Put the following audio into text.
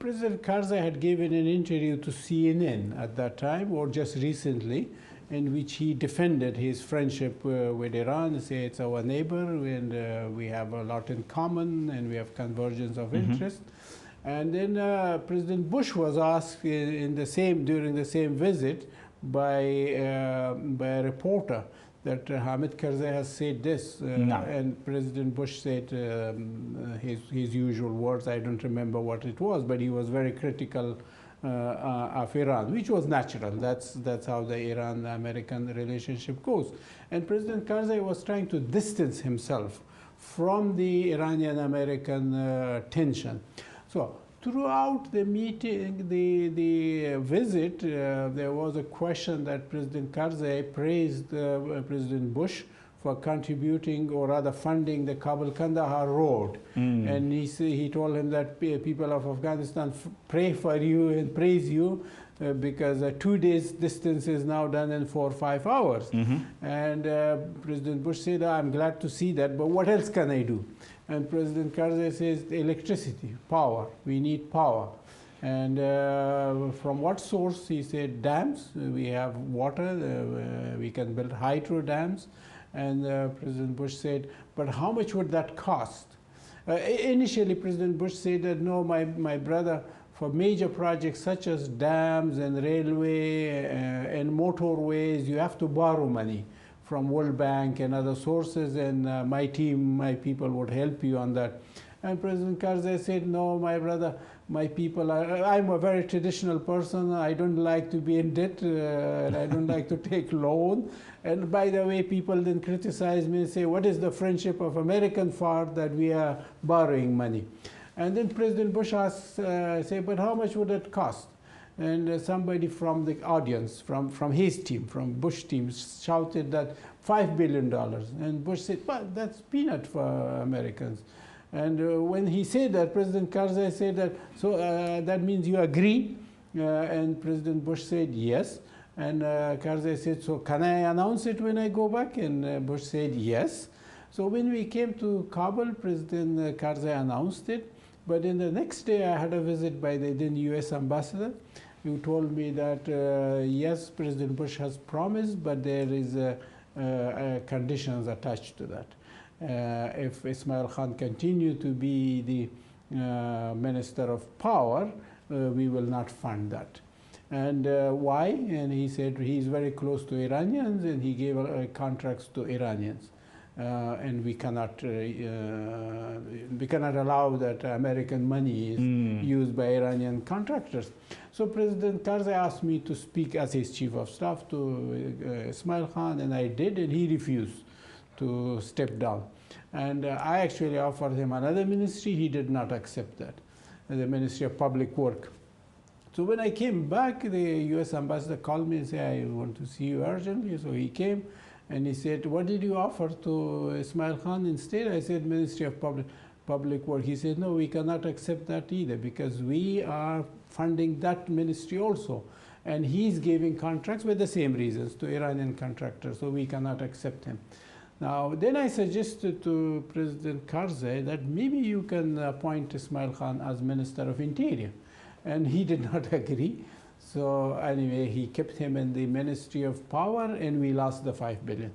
President Karzai had given an interview to CNN at that time, or just recently, in which he defended his friendship with Iran, say it's our neighbor, and we have a lot in common, and we have convergence of interest. And then President Bush was asked during the same visit by a reporter that Hamid Karzai has said this, and President Bush said his usual words. I don't remember what it was, but he was very critical of Iran, which was natural. That's how the Iran-American relationship goes. And President Karzai was trying to distance himself from the Iranian-American tension. So throughout the meeting, the visit, there was a question that President Karzai praised President Bush for contributing, or rather funding, the Kabul-Kandahar road. And he told him that people of Afghanistan pray for you and praise you because 2 days distance is now done in 4 or 5 hours. And President Bush said, I'm glad to see that, but what else can I do? And President Karzai says, electricity, power, we need power. And from what source? He said, dams, we have water, we can build hydro dams. And President Bush said, but how much would that cost? Initially, President Bush said that, no, my brother, for major projects such as dams and railway and motorways, you have to borrow money from World Bank and other sources, and my team, my people would help you on that. And President Karzai said, no, my brother, my people I'm a very traditional person. I don't like to be in debt, and I don't like to take loan. And by the way, people then criticize me and say, what is the friendship of American for that we are borrowing money? And then President Bush asked, say, but how much would it cost? And somebody from the audience, from his team, from Bush team, shouted that $5 billion. And Bush said, well, that's peanut for Americans. And when he said that, President Karzai said that, so that means you agree? And President Bush said, yes. And Karzai said, so can I announce it when I go back? And Bush said, yes. So when we came to Kabul, President Karzai announced it. But in the next day, I had a visit by the then US ambassador, who told me that, yes, President Bush has promised, but there is conditions attached to that. If Ismail Khan continue to be the Minister of Power, we will not fund that. And why? And he said he's very close to Iranians, and he gave contracts to Iranians. And we cannot allow that American money is used by Iranian contractors. So President Karzai asked me to speak as his chief of staff to Ismail Khan, and I did, and he refused to step down. And I actually offered him another ministry. He did not accept that, the Ministry of Public Work. So when I came back, the US ambassador called me and said, I want to see you urgently. So he came. And he said, what did you offer to Ismail Khan instead? I said, Ministry of Public Work. He said, no, we cannot accept that either, because we are funding that ministry also. And he's giving contracts with the same reasons to Iranian contractors, so we cannot accept him. Now, then I suggested to President Karzai that maybe you can appoint Ismail Khan as Minister of Interior. And he did not agree. So anyway, he kept him in the Ministry of Power, and we lost the $5 billion.